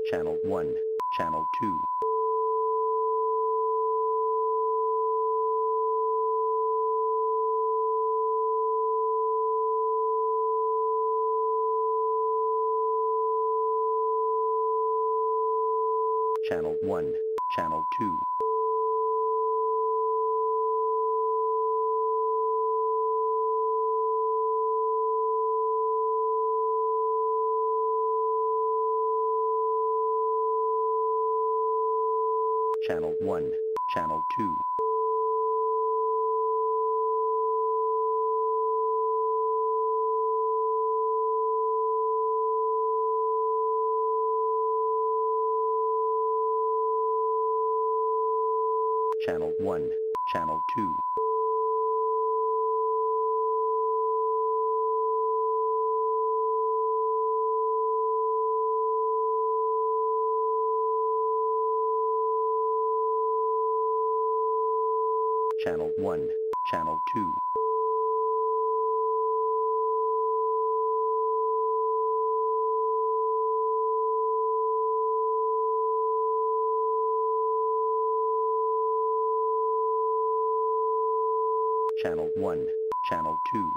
Channel 1, Channel 2, Channel 1, Channel 2, Channel 1, Channel 2, Channel 1, Channel 2, Channel 1, Channel 2, Channel 1, Channel 2,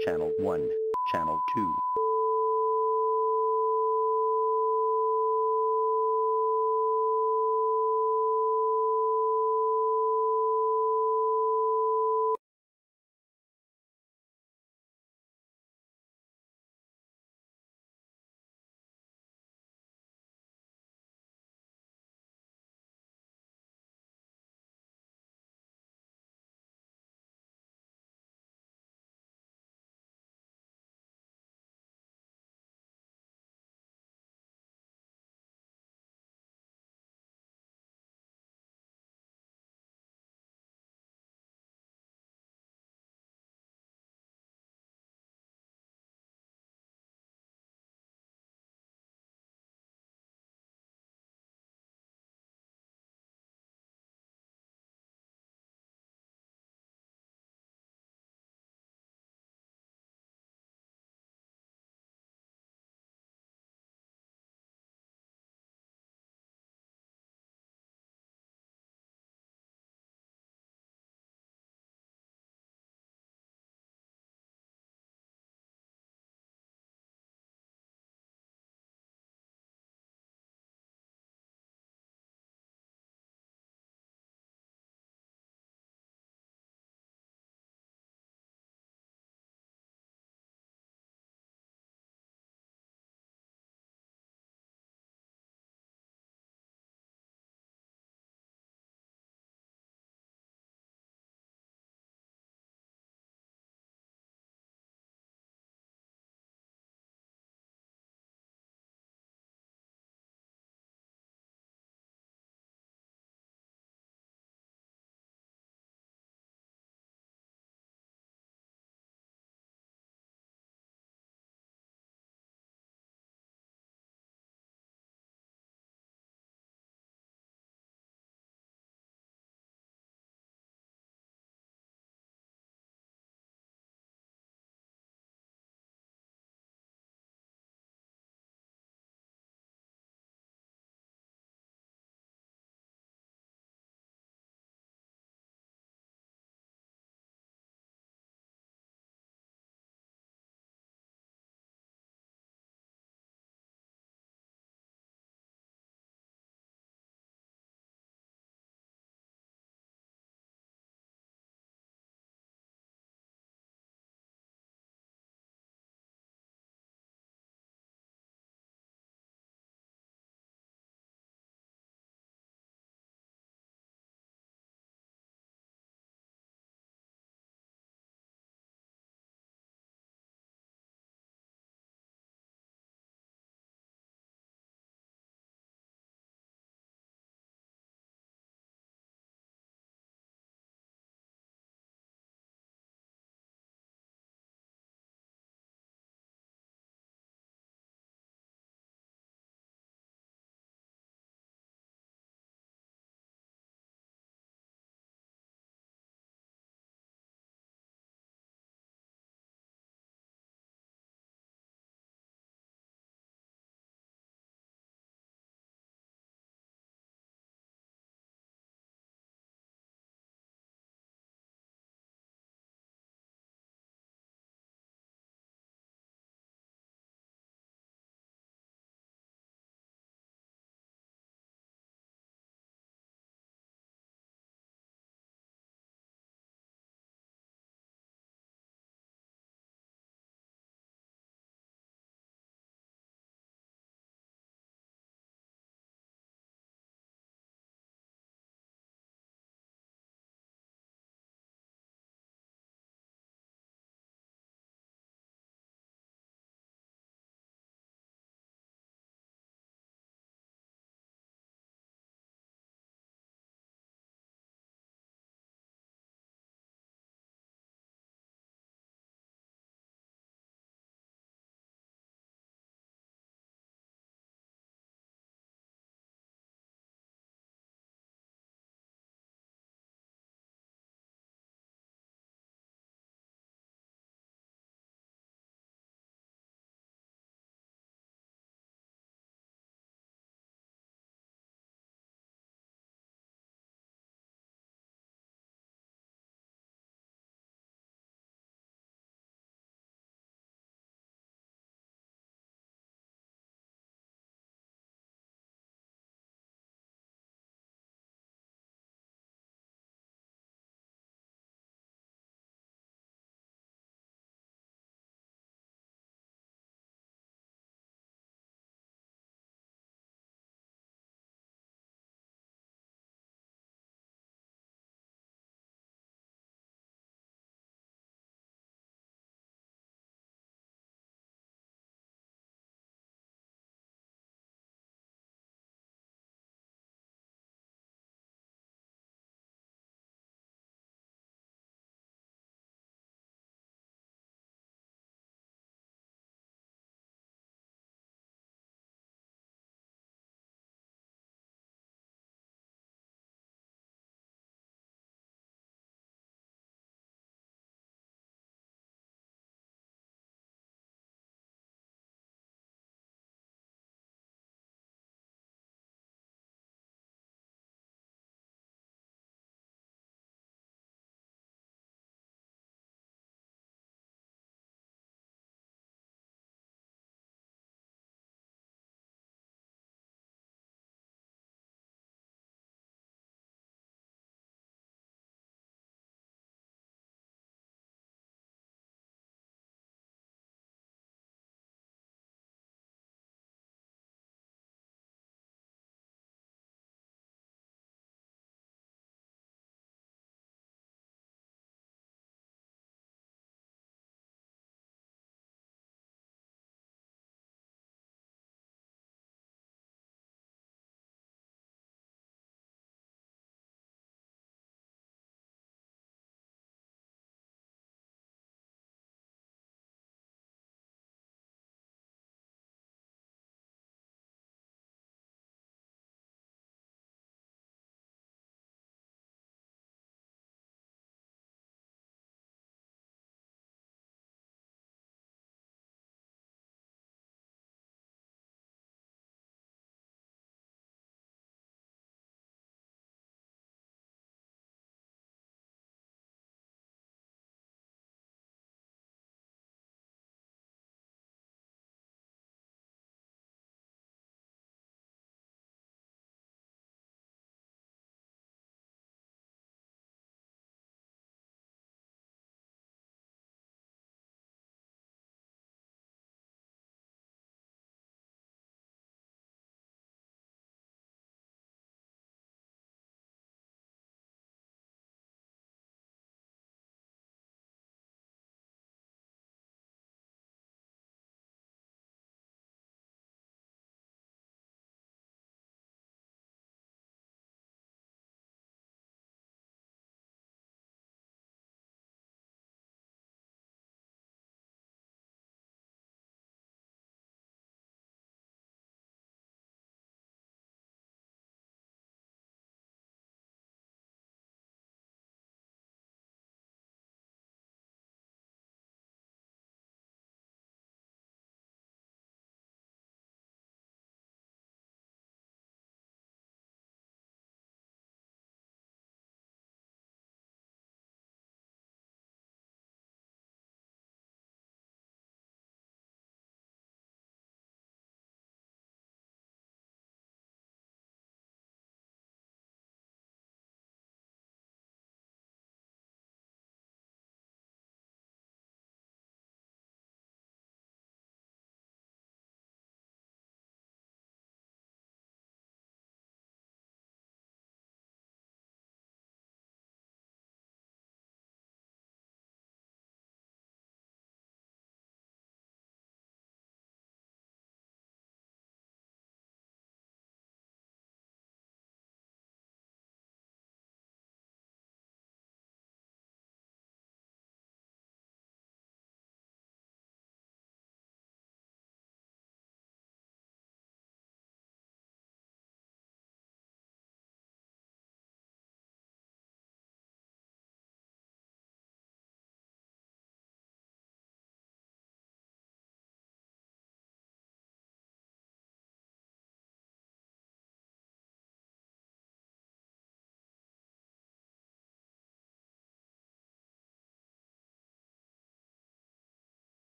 Channel 1, Channel 2,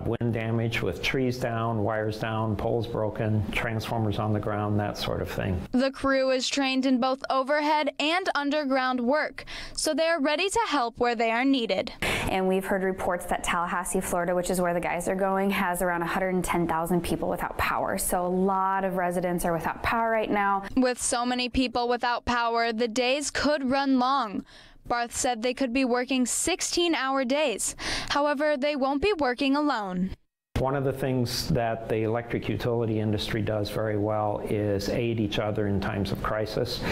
Wind damage with trees down, wires down, poles broken, transformers on the ground, that sort of thing. The crew is trained in both overhead and underground work, so they are ready to help where they are needed. And we've heard reports that Tallahassee, Florida, which is where the guys are going, has around 110,000 people without power. So a lot of residents are without power right now. With so many people without power, the days could run long. Barth said they could be working 16-hour days. However, they won't be working alone. One of the things that the electric utility industry does very well is aid each other in times of crisis.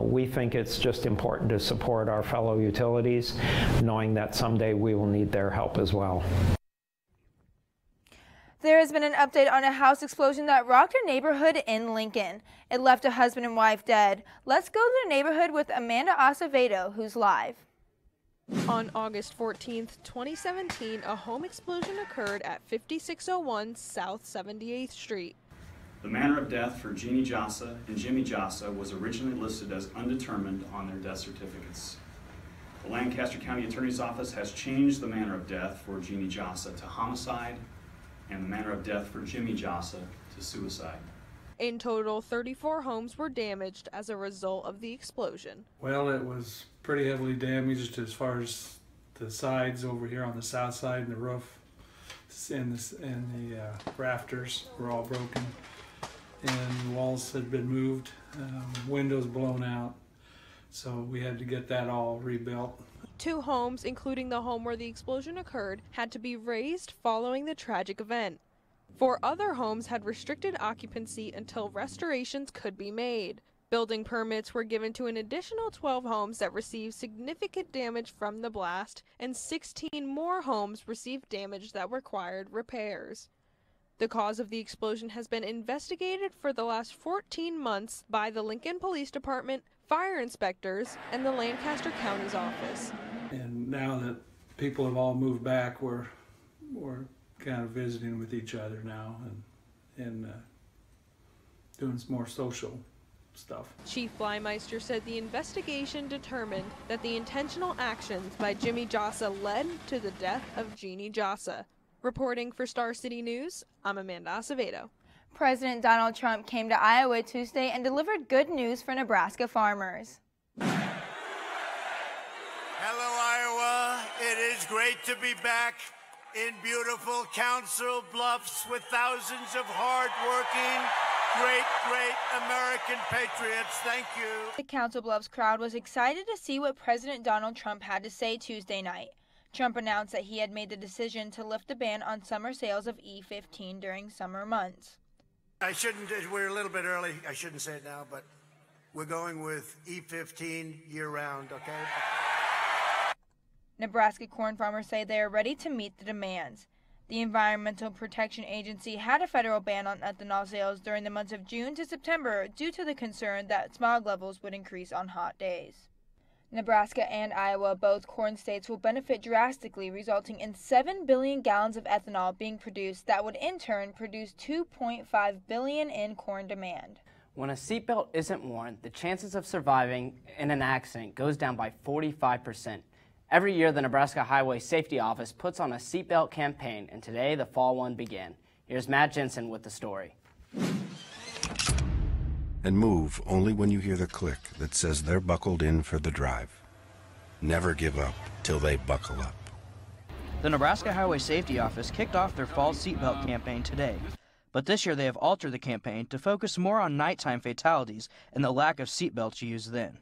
We think it's just important to support our fellow utilities, knowing that someday we will need their help as well. There has been an update on a house explosion that rocked a neighborhood in Lincoln. It left a husband and wife dead. Let's go to the neighborhood with Amanda Acevedo, who's live. On August 14th, 2017, a home explosion occurred at 5601 South 78th Street. The manner of death for Jeannie Jassa and Jimmy Jassa was originally listed as undetermined on their death certificates. The Lancaster County Attorney's Office has changed the manner of death for Jeannie Jassa to homicide and the manner of death for Jimmy Jassa to suicide. In total, 34 homes were damaged as a result of the explosion. Well, it was pretty heavily damaged as far as the sides over here on the south side, and the roof and the rafters were all broken, and walls had been moved, windows blown out, so we had to get that all rebuilt. 2 homes, including the home where the explosion occurred, had to be razed following the tragic event. 4 other homes had restricted occupancy until restorations could be made. Building permits were given to an additional 12 homes that received significant damage from the blast, and 16 more homes received damage that required repairs. The cause of the explosion has been investigated for the last 14 months by the Lincoln Police Department, fire inspectors, and the Lancaster County's office. And now that people have all moved back, we're kind of visiting with each other now and doing some more social stuff. Chief Blymeister said the investigation determined that the intentional actions by Jimmy Jassa led to the death of Jeannie Jassa. Reporting for Star City News, I'm Amanda Acevedo. President Donald Trump came to Iowa Tuesday and delivered good news for Nebraska farmers. Hello, Iowa. It is great to be back in beautiful Council Bluffs with thousands of hard-working, great American patriots. Thank you. The Council Bluffs crowd was excited to see what President Donald Trump had to say Tuesday night. Trump announced that he had made the decision to lift the ban on summer sales of E15 during summer months. We're a little bit early. I shouldn't say it now, but we're going with E15 year-round, okay? Nebraska corn farmers say they are ready to meet the demands. The Environmental Protection Agency had a federal ban on ethanol sales during the months of June to September due to the concern that smog levels would increase on hot days. Nebraska and Iowa, both corn states, will benefit drastically, resulting in 7 billion gallons of ethanol being produced that would in turn produce 2.5 billion in corn demand. When a seatbelt isn't worn, the chances of surviving in an accident goes down by 45%. Every year, the Nebraska Highway Safety Office puts on a seatbelt campaign, and today the fall one began. Here's Matt Jensen with the story. And move only when you hear the click that says they're buckled in for the drive. Never give up till they buckle up. The Nebraska Highway Safety Office kicked off their fall seatbelt campaign today. But this year they have altered the campaign to focus more on nighttime fatalities and the lack of seatbelts used then.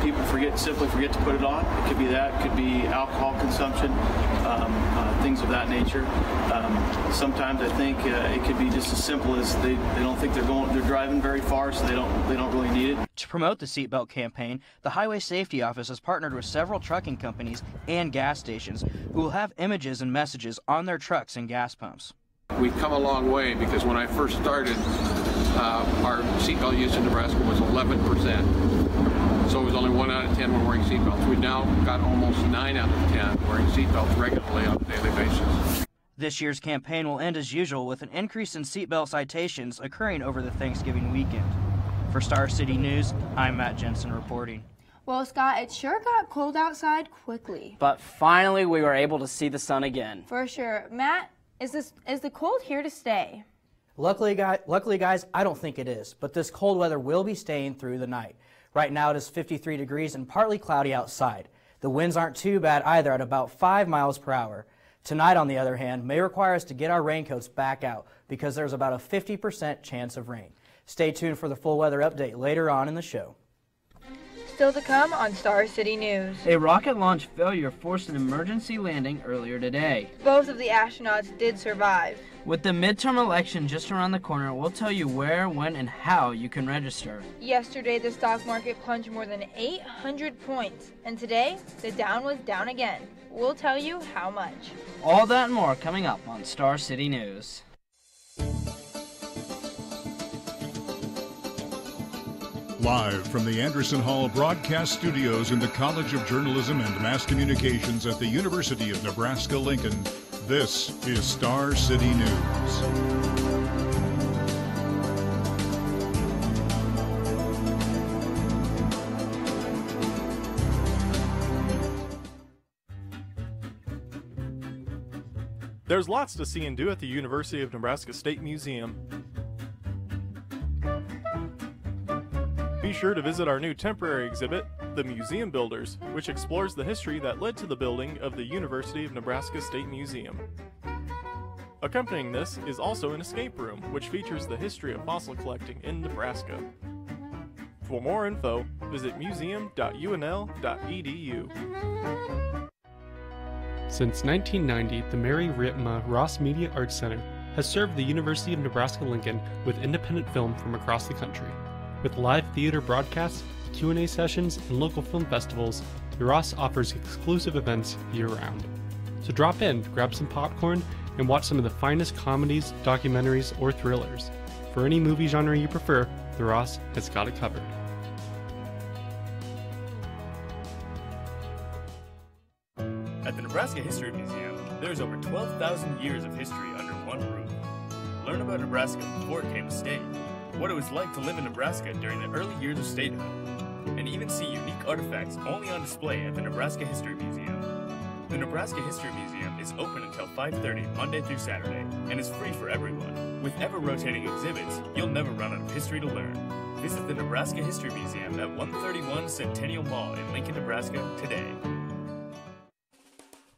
People simply forget to put it on. It could be that, it could be alcohol consumption, things of that nature. Sometimes I think it could be just as simple as they don't think they're driving very far, so they don't really need it. To promote the seatbelt campaign, the Highway Safety Office has partnered with several trucking companies and gas stations who will have images and messages on their trucks and gas pumps. We've come a long way because when I first started, our seatbelt use in Nebraska was 11%. So it was only 1 out of 10 were wearing seatbelts. We've now got almost 9 out of 10 wearing seatbelts regularly on a daily basis. This year's campaign will end as usual with an increase in seatbelt citations occurring over the Thanksgiving weekend. For Star City News, I'm Matt Jensen reporting. Well, Scott, it sure got cold outside quickly. But finally we were able to see the sun again. For sure. Matt, Is the cold here to stay? Luckily, guys, I don't think it is, but this cold weather will be staying through the night. Right now it is 53 degrees and partly cloudy outside. The winds aren't too bad either at about 5 miles per hour. Tonight, on the other hand, may require us to get our raincoats back out because there's about a 50% chance of rain. Stay tuned for the full weather update later on in the show. Still to come on Star City News. A rocket launch failure forced an emergency landing earlier today. Both of the astronauts did survive. With the midterm election just around the corner, we'll tell you where, when, and how you can register. Yesterday, the stock market plunged more than 800 points, and today, the Dow was down again. We'll tell you how much. All that and more coming up on Star City News. Live from the Anderson Hall Broadcast Studios in the College of Journalism and Mass Communications at the University of Nebraska-Lincoln, this is Star City News. There's lots to see and do at the University of Nebraska State Museum. Be sure to visit our new temporary exhibit, The Museum Builders, which explores the history that led to the building of the University of Nebraska State Museum. Accompanying this is also an escape room, which features the history of fossil collecting in Nebraska. For more info, visit museum.unl.edu. Since 1990, the Mary Ritma Ross Media Arts Center has served the University of Nebraska-Lincoln with independent film from across the country. With live theater broadcasts, Q&A sessions, and local film festivals, the Ross offers exclusive events year-round. So drop in, grab some popcorn, and watch some of the finest comedies, documentaries, or thrillers. For any movie genre you prefer, the Ross has got it covered. At the Nebraska History Museum, there's over 12,000 years of history under one roof. Learn about Nebraska before it came to state, what it was like to live in Nebraska during the early years of statehood, and even see unique artifacts only on display at the Nebraska History Museum. The Nebraska History Museum is open until 5:30 Monday through Saturday and is free for everyone. With ever-rotating exhibits, you'll never run out of history to learn. Visit the Nebraska History Museum at 131 Centennial Mall in Lincoln, Nebraska today.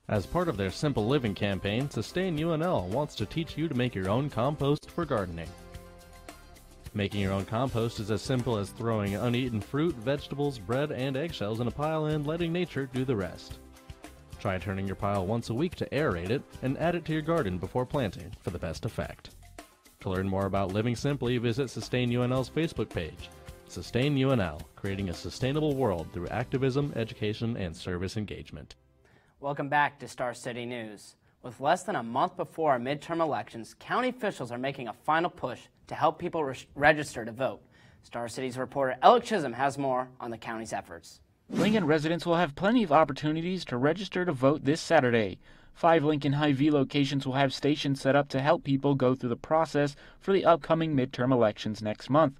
As part of their Simple Living campaign, Sustain UNL wants to teach you to make your own compost for gardening. Making your own compost is as simple as throwing uneaten fruit, vegetables, bread, and eggshells in a pile and letting nature do the rest. Try turning your pile once a week to aerate it and add it to your garden before planting for the best effect. To learn more about living simply, visit Sustain UNL's Facebook page. Sustain UNL, creating a sustainable world through activism, education, and service engagement. Welcome back to Star City News. With less than a month before our midterm elections, county officials are making a final push to help people register to vote. Star City's reporter Alec Chisholm has more on the county's efforts. Lincoln residents will have plenty of opportunities to register to vote this Saturday. 5 Lincoln Hy-Vee locations will have stations set up to help people go through the process for the upcoming midterm elections next month.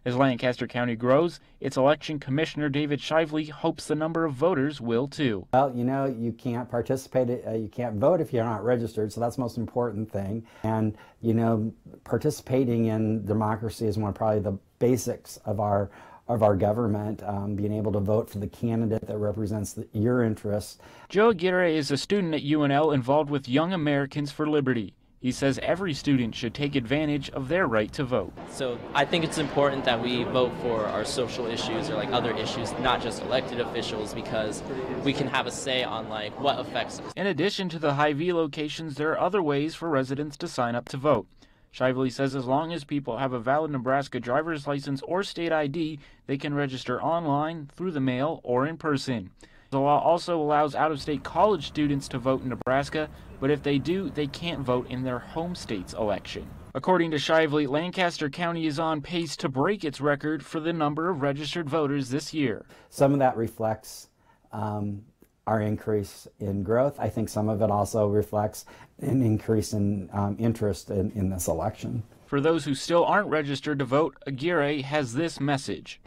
As Lancaster County grows, its election commissioner David Shively hopes the number of voters will too. Well, you know, you can't participate, you can't vote if you're not registered, so that's the most important thing. And, you know, participating in democracy is one of probably the basics of our government, being able to vote for the candidate that represents your interests. Joe Aguirre is a student at UNL involved with Young Americans for Liberty. He says every student should take advantage of their right to vote. So I think it's important that we vote for our social issues or like other issues, not just elected officials, because we can have a say on like what affects us. In addition to the Hy-Vee locations, there are other ways for residents to sign up to vote. Shively says as long as people have a valid Nebraska driver's license or state ID, they can register online, through the mail, or in person. The law also allows out-of-state college students to vote in Nebraska, but if they do, they can't vote in their home state's election. According to Shively, Lancaster County is on pace to break its record for the number of registered voters this year. Some of that reflects our increase in growth. I think some of it also reflects an increase in interest in this election. For those who still aren't registered to vote, Aguirre has this message.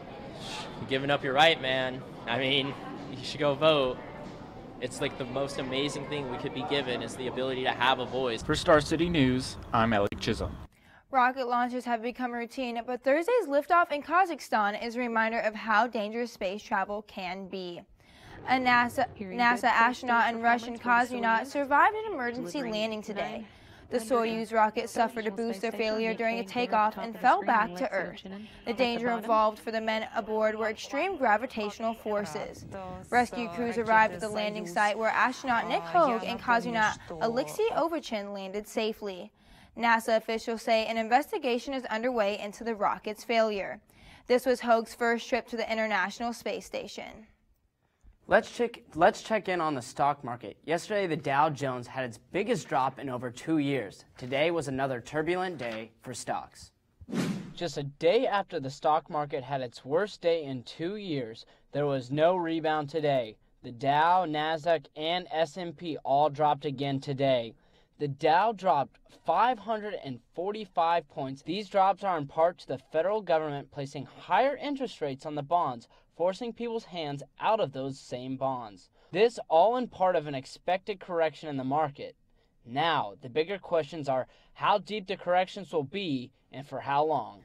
You're giving up your right, man. I mean, you should go vote. It's like the most amazing thing we could be given is the ability to have a voice. For Star City News, I'm Alec Chisholm. Rocket launches have become routine, but Thursday's liftoff in Kazakhstan is a reminder of how dangerous space travel can be. A NASA astronaut and Russian cosmonaut survived an emergency landing today. The Soyuz rocket suffered a booster failure during a takeoff and fell back to Earth. The danger involved for the men aboard were extreme gravitational forces. Rescue crews arrived at the landing site where astronaut Nick Hogue and cosmonaut Alexei Overchin landed safely. NASA officials say an investigation is underway into the rocket's failure. This was Hogue's first trip to the International Space Station. Let's check in on the stock market. Yesterday, the Dow Jones had its biggest drop in over 2 years. Today was another turbulent day for stocks. Just a day after the stock market had its worst day in 2 years, there was no rebound today. The Dow, Nasdaq, and S&P all dropped again today. The Dow dropped 545 points. These drops are in part to the federal government placing higher interest rates on the bonds, forcing people's hands out of those same bonds. This all in part of an expected correction in the market. Now, the bigger questions are how deep the corrections will be and for how long.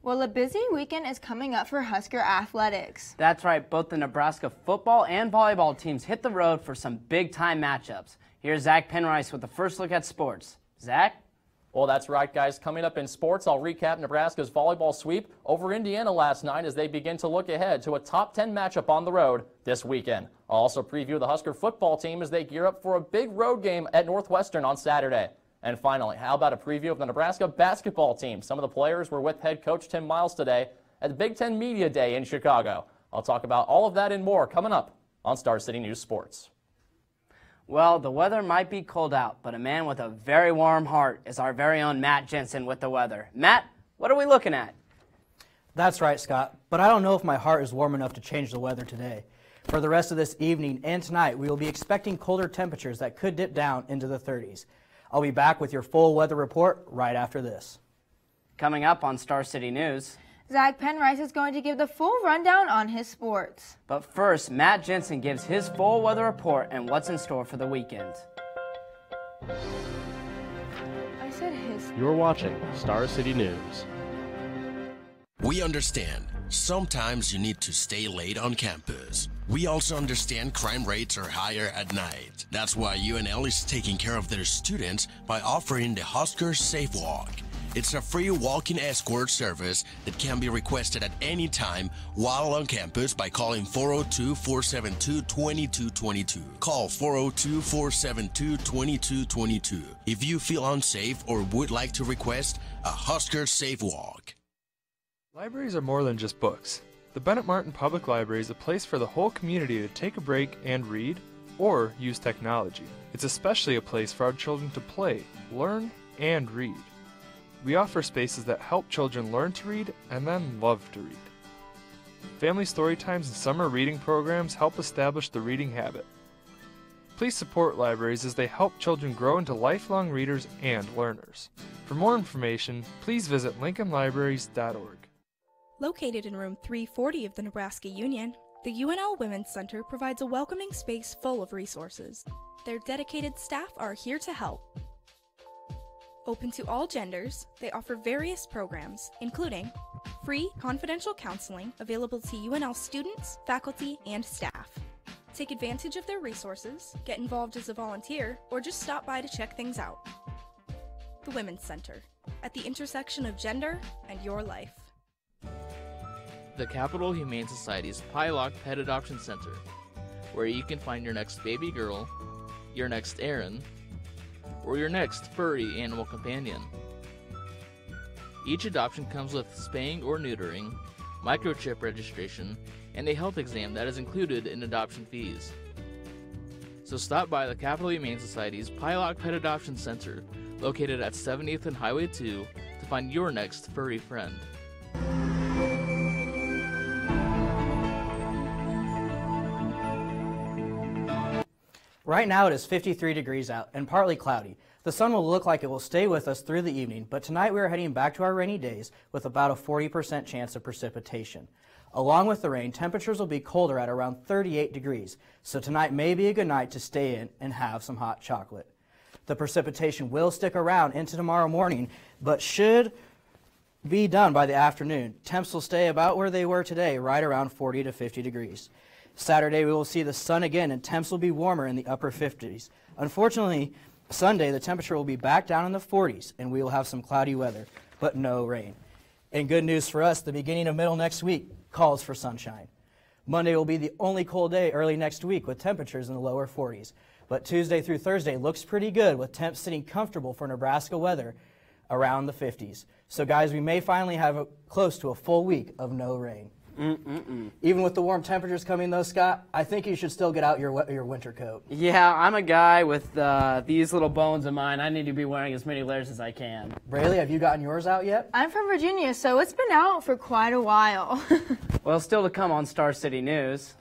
Well, a busy weekend is coming up for Husker athletics. That's right, both the Nebraska football and volleyball teams hit the road for some big-time matchups. Here's Zach Penrice with the first look at sports. Zach? Well, that's right, guys. Coming up in sports, I'll recap Nebraska's volleyball sweep over Indiana last night as they begin to look ahead to a top 10 matchup on the road this weekend. I'll also preview the Husker football team as they gear up for a big road game at Northwestern on Saturday. And finally, how about a preview of the Nebraska basketball team? Some of the players were with head coach Tim Miles today at the Big Ten Media Day in Chicago. I'll talk about all of that and more coming up on Star City News Sports. Well, the weather might be cold out, but a man with a very warm heart is our very own Matt Jensen with the weather. Matt, what are we looking at? That's right, Scott, but I don't know if my heart is warm enough to change the weather today. For the rest of this evening and tonight, we will be expecting colder temperatures that could dip down into the 30s. I'll be back with your full weather report right after this. Coming up on Star City News, Zach Penrice is going to give the full rundown on his sports. But first, Matt Jensen gives his full weather report and what's in store for the weekend. I said his. You're watching Star City News. We understand. Sometimes you need to stay late on campus. We also understand crime rates are higher at night. That's why UNL is taking care of their students by offering the Husker Safe Walk. It's a free walk-in escort service that can be requested at any time while on campus by calling 402-472-2222. Call 402-472-2222 if you feel unsafe or would like to request a Husker Safe Walk. Libraries are more than just books. The Bennett Martin Public Library is a place for the whole community to take a break and read, or use technology. It's especially a place for our children to play, learn, and read. We offer spaces that help children learn to read and then love to read. Family story times and summer reading programs help establish the reading habit. Please support libraries as they help children grow into lifelong readers and learners. For more information, please visit lincolnlibraries.org. Located in room 340 of the Nebraska Union, the UNL Women's Center provides a welcoming space full of resources. Their dedicated staff are here to help. Open to all genders, they offer various programs, including free confidential counseling available to UNL students, faculty, and staff. Take advantage of their resources, get involved as a volunteer, or just stop by to check things out. The Women's Center, at the intersection of gender and your life. The Capital Humane Society's Pylock Pet Adoption Center, where you can find your next baby girl, your next Aaron, or your next furry animal companion. Each adoption comes with spaying or neutering, microchip registration, and a health exam that is included in adoption fees. So stop by the Capital Humane Society's Pylock Pet Adoption Center, located at 70th and Highway 2, to find your next furry friend. Right now it is 53 degrees out and partly cloudy. The sun will look like it will stay with us through the evening, but tonight we are heading back to our rainy days with about a 40% chance of precipitation. Along with the rain, temperatures will be colder at around 38 degrees, so tonight may be a good night to stay in and have some hot chocolate. The precipitation will stick around into tomorrow morning, but should be done by the afternoon. Temps will stay about where they were today, right around 40 to 50 degrees. Saturday we will see the sun again and temps will be warmer in the upper 50s. Unfortunately, Sunday the temperature will be back down in the 40s and we will have some cloudy weather, but no rain. And good news for us, the beginning of middle next week calls for sunshine. Monday will be the only cold day early next week with temperatures in the lower 40s. But Tuesday through Thursday looks pretty good with temps sitting comfortable for Nebraska weather around the 50s. So guys, we may finally have close to a full week of no rain. Even with the warm temperatures coming though, Scott, I think you should still get out your winter coat. Yeah, I'm a guy with these little bones of mine. I need to be wearing as many layers as I can. Braylee, have you gotten yours out yet? I'm from Virginia, so it's been out for quite a while. Well, still to come on Star City News.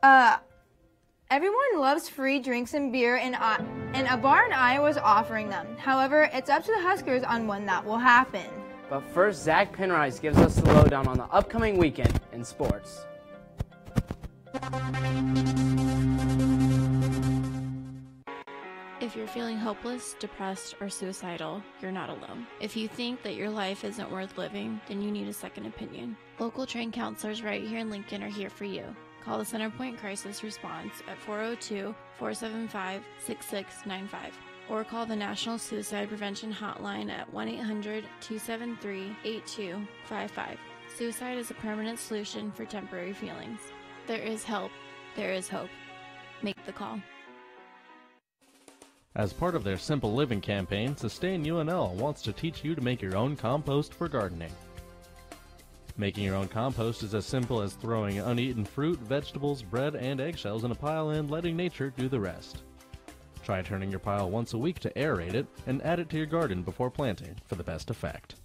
Everyone loves free drinks and beer, and a bar in Iowa is offering them. However, it's up to the Huskers on when that will happen. But first, Zach Penrice gives us the lowdown on the upcoming weekend in sports. If you're feeling hopeless, depressed, or suicidal, you're not alone. If you think that your life isn't worth living, then you need a second opinion. Local trained counselors right here in Lincoln are here for you. Call the Centerpoint Crisis Response at 402-475-6695 or call the National Suicide Prevention Hotline at 1-800-273-8255. Suicide is a permanent solution for temporary feelings. There is help. There is hope. Make the call. As part of their Simple Living campaign, Sustain UNL wants to teach you to make your own compost for gardening. Making your own compost is as simple as throwing uneaten fruit, vegetables, bread, and eggshells in a pile and letting nature do the rest. Try turning your pile once a week to aerate it and add it to your garden before planting for the best effect.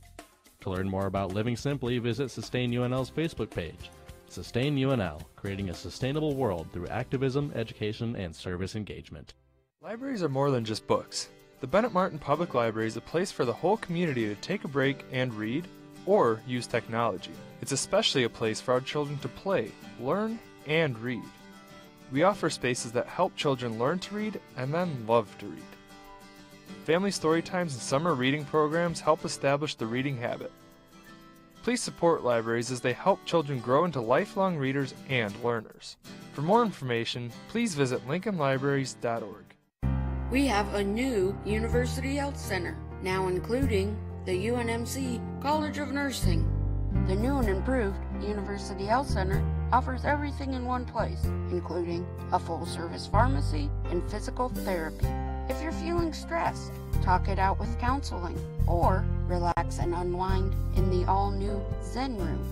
To learn more about living simply, visit Sustain UNL's Facebook page. Sustain UNL, creating a sustainable world through activism, education, and service engagement. Libraries are more than just books. The Bennett Martin Public Library is a place for the whole community to take a break and read, or use technology. It's especially a place for our children to play, learn, and read. We offer spaces that help children learn to read and then love to read. Family story times and summer reading programs help establish the reading habit. Please support libraries as they help children grow into lifelong readers and learners. For more information, please visit lincolnlibraries.org. We have a new University Health Center, now including the UNMC College of Nursing. The new and improved University Health Center offers everything in one place, including a full-service pharmacy and physical therapy. If you're feeling stressed, talk it out with counseling, or relax and unwind in the all-new Zen Room,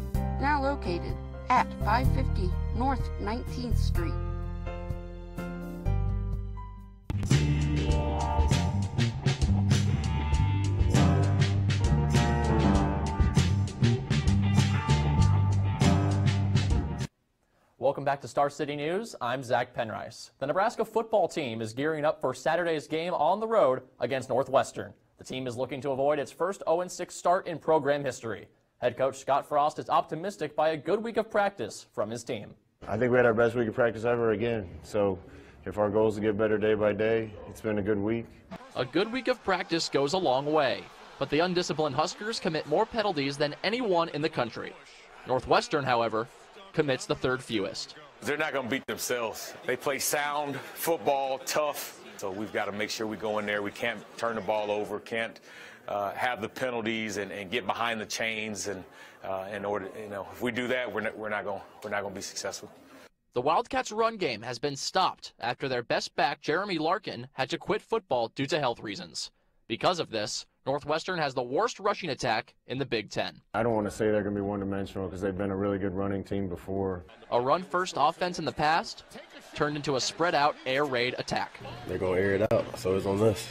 now located at 550 North 19th Street. Welcome back to Star City News. I'm Zach Penrice. The Nebraska football team is gearing up for Saturday's game on the road against Northwestern. The team is looking to avoid its first 0-6 start in program history. Head coach Scott Frost is optimistic by a good week of practice from his team. I think we had our best week of practice ever again. So if our goal is to get better day by day, it's been a good week. A good week of practice goes a long way, but the undisciplined Huskers commit more penalties than anyone in the country. Northwestern, however, commits the third fewest. They're not going to beat themselves. They play sound football, tough. So we've got to make sure we go in there. We can't turn the ball over, can't have the penalties and get behind the chains. And in order, if we do that, we're not going to be successful. The Wildcats' run game has been stopped after their best back, Jeremy Larkin, had to quit football due to health reasons. Because of this, Northwestern has the worst rushing attack in the Big Ten. I don't want to say they're going to be one-dimensional because they've been a really good running team before. A run-first offense in the past turned into a spread-out air raid attack. They're going to air it out, so it's on us.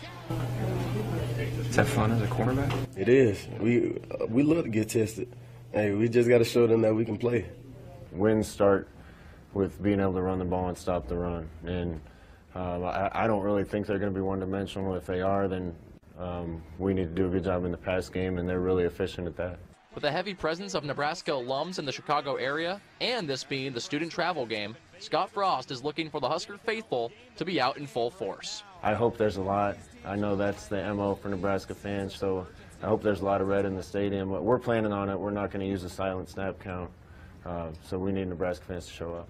Is that fun as a quarterback? It is. We love to get tested. Hey, we just got to show them that we can play. Wins start with being able to run the ball and stop the run. And I don't really think they're going to be one-dimensional. If they are, then we need to do a good job in the pass game, and they're really efficient at that. With a heavy presence of Nebraska alums in the Chicago area, and this being the student travel game, Scott Frost is looking for the Husker faithful to be out in full force. I hope there's a lot. I know that's the MO for Nebraska fans, so I hope there's a lot of red in the stadium. But we're planning on it. We're not going to use a silent snap count, so we need Nebraska fans to show up.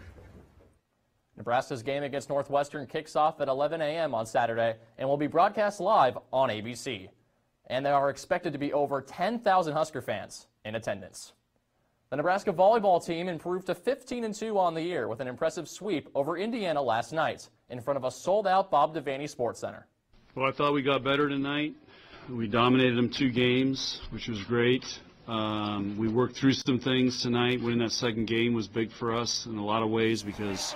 Nebraska's game against Northwestern kicks off at 11 a.m. on Saturday and will be broadcast live on ABC. And there are expected to be over 10,000 Husker fans in attendance. The Nebraska volleyball team improved to 15-2 on the year with an impressive sweep over Indiana last night in front of a sold-out Bob Devaney Sports Center. Well, I thought we got better tonight. We dominated them 2 games, which was great. We worked through some things tonight. Winning that second game was big for us in a lot of ways because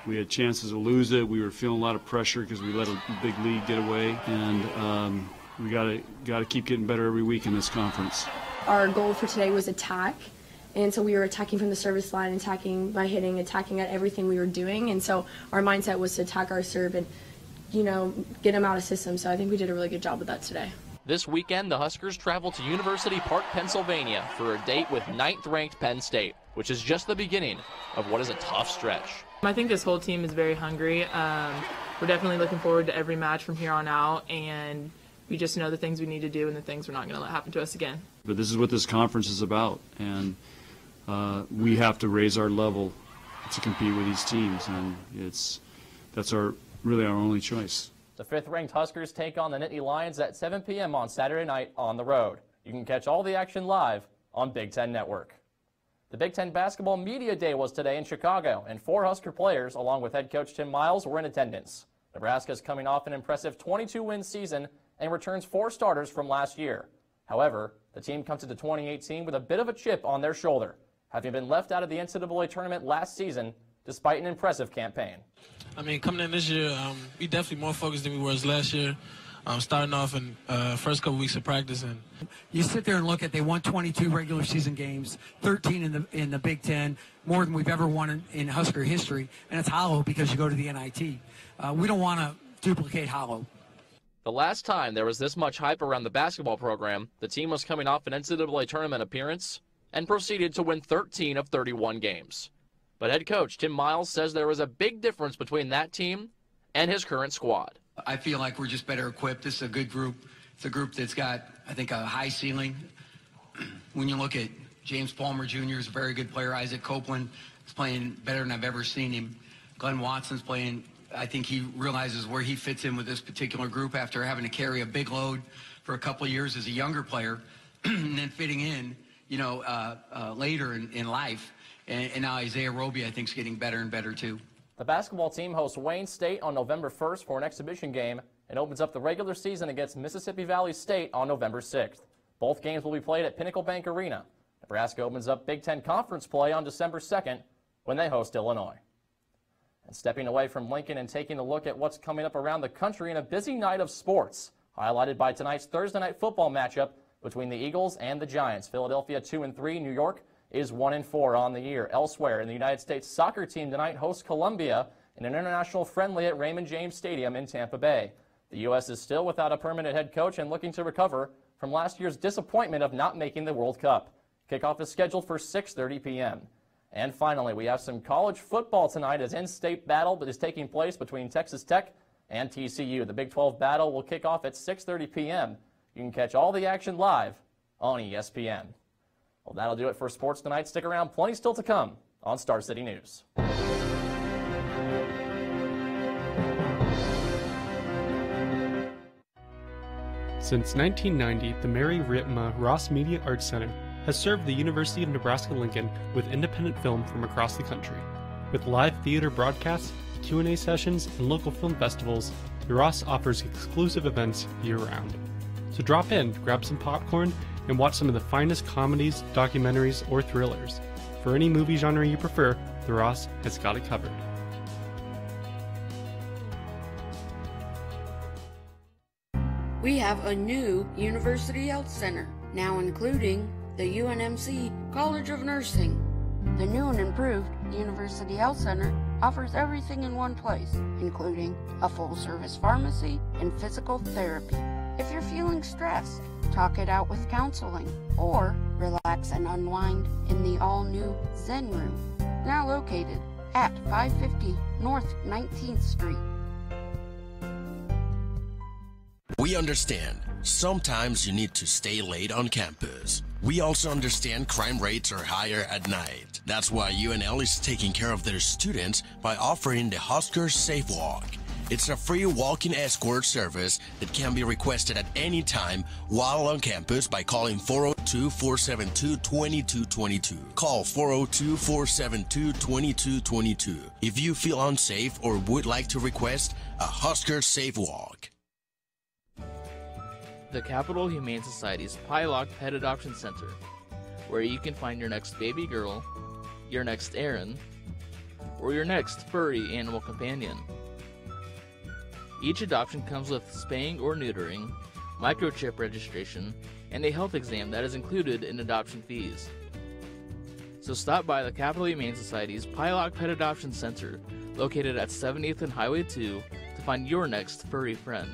we had chances to lose it. We were feeling a lot of pressure because we let a big lead get away, and we got to keep getting better every week in this conference. Our goal for today was attack, and so we were attacking from the service line, attacking by hitting, attacking at everything we were doing, and so our mindset was to attack our serve and, you know, get them out of system. So I think we did a really good job with that today. This weekend, the Huskers travel to University Park, Pennsylvania for a date with 9th-ranked Penn State, which is just the beginning of what is a tough stretch. I think this whole team is very hungry. We're definitely looking forward to every match from here on out, and we just know the things we need to do and the things we're not going to let happen to us again. But this is what this conference is about, and we have to raise our level to compete with these teams, and that's really our only choice. The 5th-ranked Huskers take on the Nittany Lions at 7 p.m. on Saturday night on the road. You can catch all the action live on Big Ten Network. The Big Ten Basketball Media Day was today in Chicago, and 4 Husker players, along with head coach Tim Miles, were in attendance. Nebraska is coming off an impressive 22-win season and returns 4 starters from last year. However, the team comes into 2018 with a bit of a chip on their shoulder, having been left out of the NCAA tournament last season despite an impressive campaign. I mean, coming in this year, we definitely more focused than we were last year. Starting off in first couple weeks of practice. And you sit there and look at, they won 22 regular season games, 13 in the Big Ten, more than we've ever won in Husker history, and it's hollow because you go to the NIT. We don't want to duplicate hollow. The last time there was this much hype around the basketball program, the team was coming off an NCAA tournament appearance and proceeded to win 13 of 31 games. But head coach Tim Miles says there was a big difference between that team and his current squad. I feel like we're just better equipped. This is a good group. It's a group that's got, I think, a high ceiling. When you look at James Palmer Jr. is a very good player. Isaac Copeland is playing better than I've ever seen him. Glenn Watson's playing. I think he realizes where he fits in with this particular group after having to carry a big load for a couple of years as a younger player and then fitting in, you know, later in life. And now Isaiah Roby, I think, is getting better and better, too. The basketball team hosts Wayne State on November 1st for an exhibition game and opens up the regular season against Mississippi Valley State on November 6th. Both games will be played at Pinnacle Bank Arena. Nebraska opens up Big Ten Conference play on December 2nd when they host Illinois. And stepping away from Lincoln and taking a look at what's coming up around the country in a busy night of sports, highlighted by tonight's Thursday night football matchup between the Eagles and the Giants. Philadelphia 2-3, New York is 1-4 on the year. Elsewhere in the United States, soccer team tonight hosts Colombia in an international friendly at Raymond James Stadium in Tampa Bay. The U.S. is still without a permanent head coach and looking to recover from last year's disappointment of not making the World Cup. Kickoff is scheduled for 6:30 p.m. And finally, we have some college football tonight as in-state battle is taking place between Texas Tech and TCU. The Big 12 battle will kick off at 6:30 p.m. You can catch all the action live on ESPN. Well, that'll do it for sports tonight. Stick around, plenty still to come on Star City News. Since 1990, the Mary Ritma Ross Media Arts Center has served the University of Nebraska-Lincoln with independent film from across the country. With live theater broadcasts, Q&A sessions, and local film festivals, the Ross offers exclusive events year-round. So drop in, grab some popcorn, and watch some of the finest comedies, documentaries, or thrillers. For any movie genre you prefer, the Ross has got it covered. We have a new University Health Center, now including the UNMC College of Nursing. The new and improved University Health Center offers everything in one place, including a full-service pharmacy and physical therapy. If you're feeling stressed, talk it out with counseling, or relax and unwind in the all-new Zen Room, now located at 550 North 19th Street. We understand sometimes you need to stay late on campus. We also understand crime rates are higher at night. That's why UNL is taking care of their students by offering the Huskers Safe Walk. It's a free walk-in escort service that can be requested at any time while on campus by calling 402-472-2222. Call 402-472-2222 if you feel unsafe or would like to request a Husker Safe Walk. The Capital Humane Society's Pylock Pet Adoption Center, where you can find your next baby girl, your next Aaron, or your next furry animal companion. Each adoption comes with spaying or neutering, microchip registration, and a health exam that is included in adoption fees. So stop by the Capital Humane Society's Pylock Pet Adoption Center, located at 70th and Highway 2, to find your next furry friend.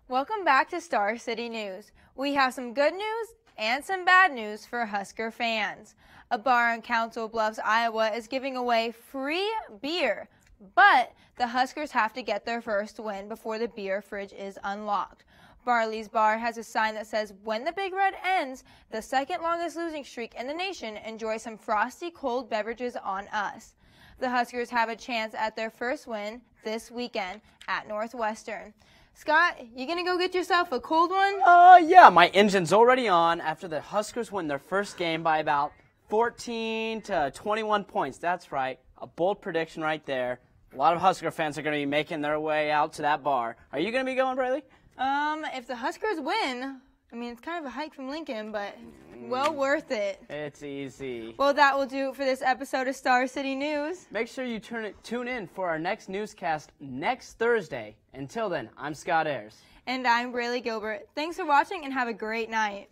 Welcome back to Star City News. We have some good news and some bad news for Husker fans. A bar in Council Bluffs, Iowa is giving away free beer, but the Huskers have to get their first win before the beer fridge is unlocked. Barley's Bar has a sign that says, "When the Big Red ends, the second longest losing streak in the nation, enjoy some frosty cold beverages on us." The Huskers have a chance at their first win this weekend at Northwestern. Scott, you gonna go get yourself a cold one? Yeah, my engine's already on after the Huskers win their first game by about 14 to 21 points. That's right, a bold prediction right there. A lot of Husker fans are going to be making their way out to that bar. Are you going to be going, Braylee? If the Huskers win, I mean, it's kind of a hike from Lincoln, but well worth it. It's easy. Well, that will do it for this episode of Star City News. Make sure you tune in for our next newscast next Thursday. Until then, I'm Scott Ayers. And I'm Braylee Gilbert. Thanks for watching and have a great night.